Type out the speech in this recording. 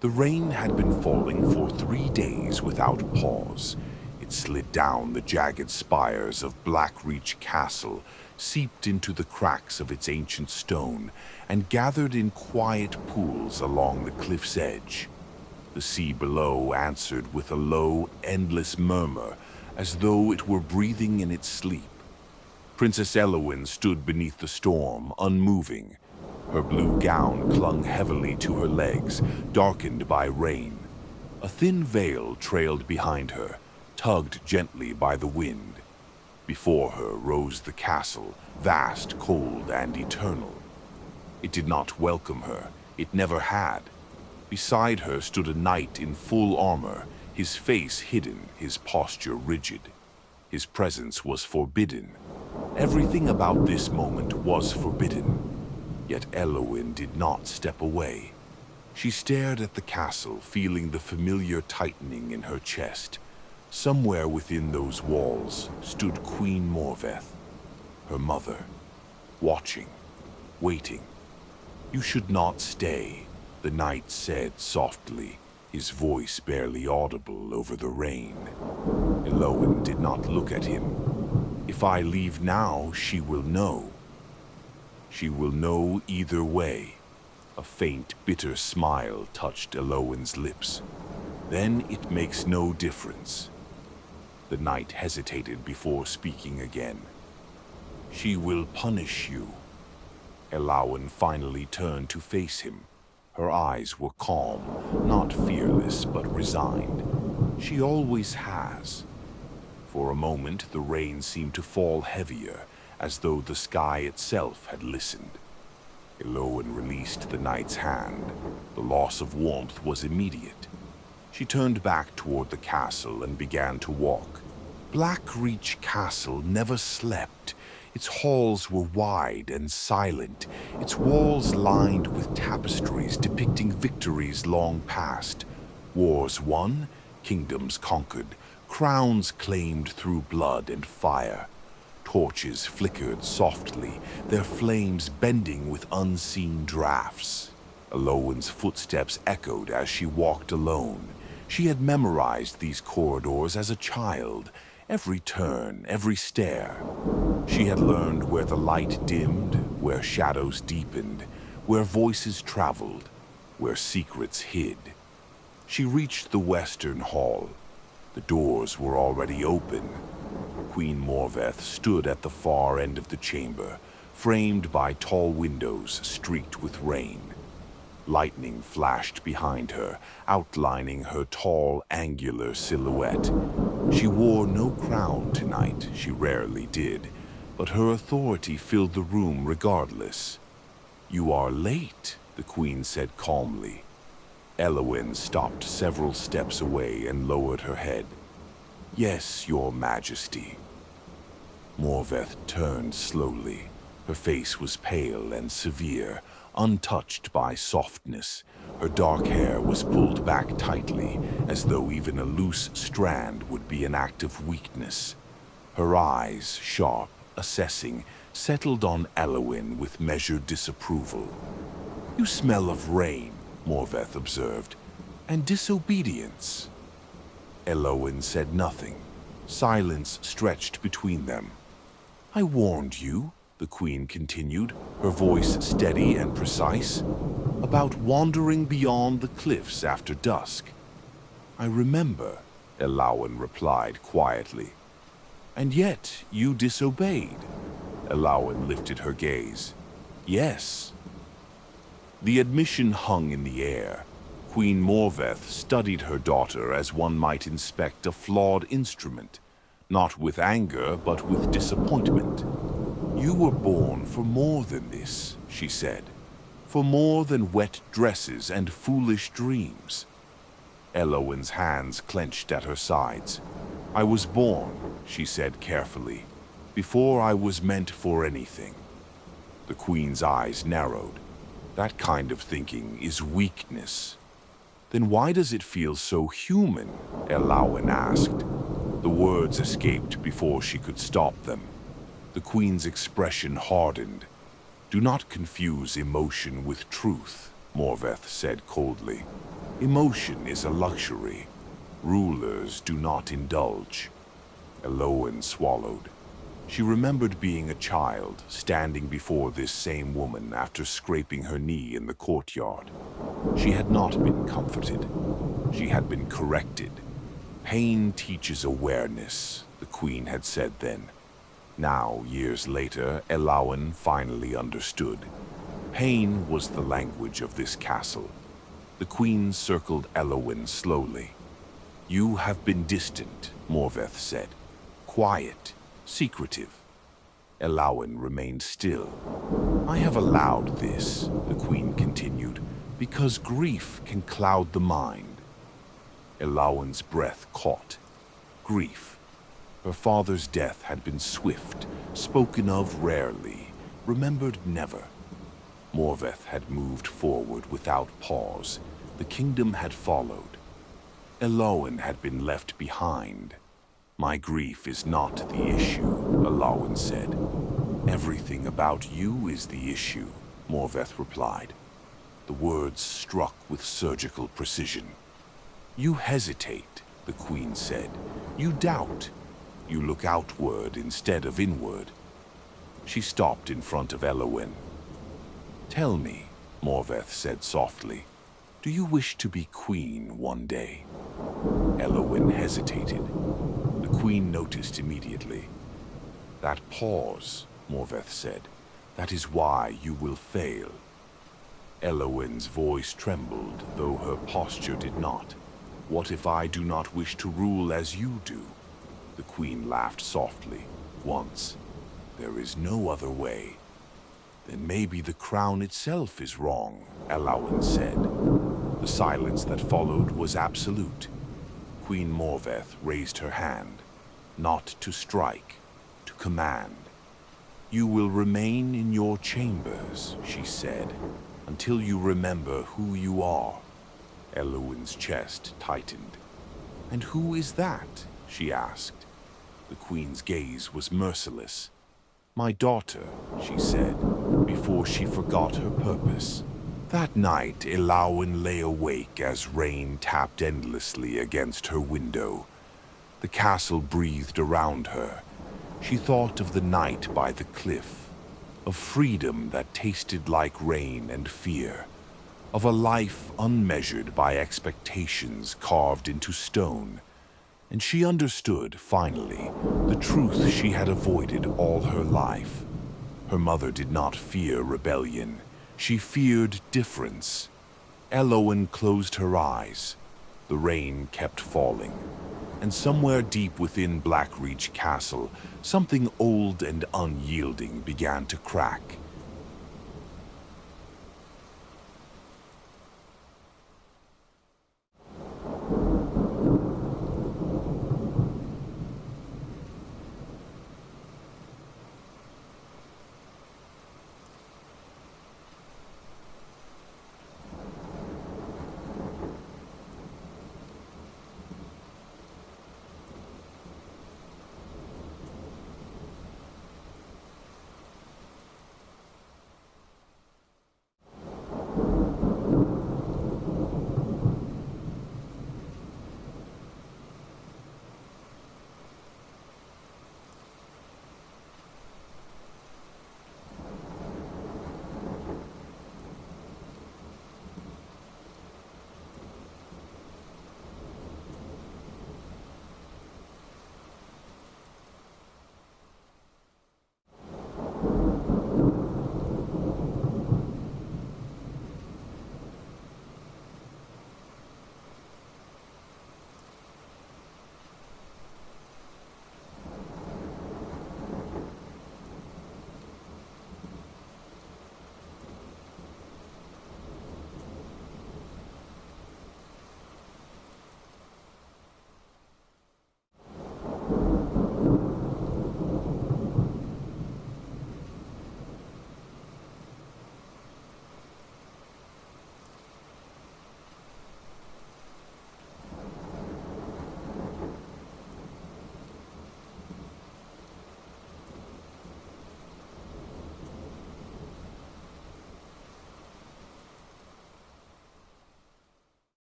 The rain had been falling for 3 days without pause. It slid down the jagged spires of Blackreach Castle, seeped into the cracks of its ancient stone, and gathered in quiet pools along the cliff's edge. The sea below answered with a low, endless murmur, as though it were breathing in its sleep. Princess Elowyn stood beneath the storm, unmoving. Her blue gown clung heavily to her legs, darkened by rain. A thin veil trailed behind her, tugged gently by the wind. Before her rose the castle, vast, cold, and eternal. It did not welcome her. It never had. Beside her stood a knight in full armor, his face hidden, his posture rigid. His presence was forbidden. Everything about this moment was forbidden. Yet Elowyn did not step away. She stared at the castle, feeling the familiar tightening in her chest. Somewhere within those walls stood Queen Morveth, her mother, watching, waiting. "You should not stay," the knight said softly, his voice barely audible over the rain. Elowyn did not look at him. "If I leave now, she will know. She will know either way." A faint, bitter smile touched Elowyn's lips. "Then it makes no difference." The knight hesitated before speaking again. "She will punish you." Elowyn finally turned to face him. Her eyes were calm, not fearless but resigned. She always has. For a moment the rain seemed to fall heavier, as though the sky itself had listened. Elowyn released the knight's hand. The loss of warmth was immediate. She turned back toward the castle and began to walk. Blackreach Castle never slept. Its halls were wide and silent, its walls lined with tapestries depicting victories long past. Wars won, kingdoms conquered, crowns claimed through blood and fire. Torches flickered softly, their flames bending with unseen drafts. Elowyn's footsteps echoed as she walked alone. She had memorized these corridors as a child, every turn, every stair. She had learned where the light dimmed, where shadows deepened, where voices traveled, where secrets hid. She reached the western hall. The doors were already open. Queen Morveth stood at the far end of the chamber, framed by tall windows streaked with rain. Lightning flashed behind her, outlining her tall, angular silhouette. She wore no crown tonight, she rarely did, but her authority filled the room regardless. "You are late," the queen said calmly. Elowyn stopped several steps away and lowered her head. "Yes, your majesty." Morveth turned slowly. Her face was pale and severe, untouched by softness. Her dark hair was pulled back tightly, as though even a loose strand would be an act of weakness. Her eyes, sharp, assessing, settled on Elowyn with measured disapproval. "You smell of rain," Morveth observed, "and disobedience." Elowyn said nothing. Silence stretched between them. "I warned you," the queen continued, her voice steady and precise, "about wandering beyond the cliffs after dusk." "I remember," Elowyn replied quietly. "And yet you disobeyed." Elowyn lifted her gaze. "Yes." The admission hung in the air. Queen Morveth studied her daughter as one might inspect a flawed instrument, not with anger but with disappointment. "You were born for more than this," she said, "for more than wet dresses and foolish dreams." Elowyn's hands clenched at her sides. "I was born," she said carefully, "before I was meant for anything." The queen's eyes narrowed. "That kind of thinking is weakness." "Then why does it feel so human?" Elowyn asked. The words escaped before she could stop them. The queen's expression hardened. "Do not confuse emotion with truth," Morveth said coldly. Emotion is a luxury. Rulers do not indulge. Elowen swallowed. She remembered being a child, standing before this same woman after scraping her knee in the courtyard. She had not been comforted. She had been corrected. Pain teaches awareness, the queen had said then. Now, years later, Elowen finally understood. Pain was the language of this castle. The queen circled Elowen slowly. "You have been distant," Morveth said. "Quiet, secretive." Elowen remained still. "I have allowed this," the queen continued, "because grief can cloud the mind." Elowen's breath caught. Grief. Her father's death had been swift, spoken of rarely, remembered never. Morveth had moved forward without pause. The kingdom had followed. Elowen had been left behind. "My grief is not the issue," Elowen said. "Everything about you is the issue," Morveth replied. The words struck with surgical precision. "You hesitate," the queen said. "You doubt. You look outward instead of inward." She stopped in front of Elowen. "Tell me," Morveth said softly, "do you wish to be queen one day?" Elowen hesitated. The queen noticed immediately. "That pause," Morveth said, "that is why you will fail." Elowen's voice trembled, though her posture did not. "What if I do not wish to rule as you do?" The queen laughed softly. "Once. There is no other way." "Then maybe the crown itself is wrong," Elowen said. The silence that followed was absolute. Queen Morveth raised her hand, not to strike, to command. "You will remain in your chambers," she said, "until you remember who you are." Elowen's chest tightened. "And who is that?" she asked. The queen's gaze was merciless. "My daughter," she said, before she forgot her purpose. That night, Elowen lay awake as rain tapped endlessly against her window. The castle breathed around her. She thought of the night by the cliff, of freedom that tasted like rain and fear, of a life unmeasured by expectations carved into stone. And she understood, finally, the truth she had avoided all her life. Her mother did not fear rebellion. She feared difference. Elowen closed her eyes. The rain kept falling. And somewhere deep within Blackreach Castle, something old and unyielding began to crack.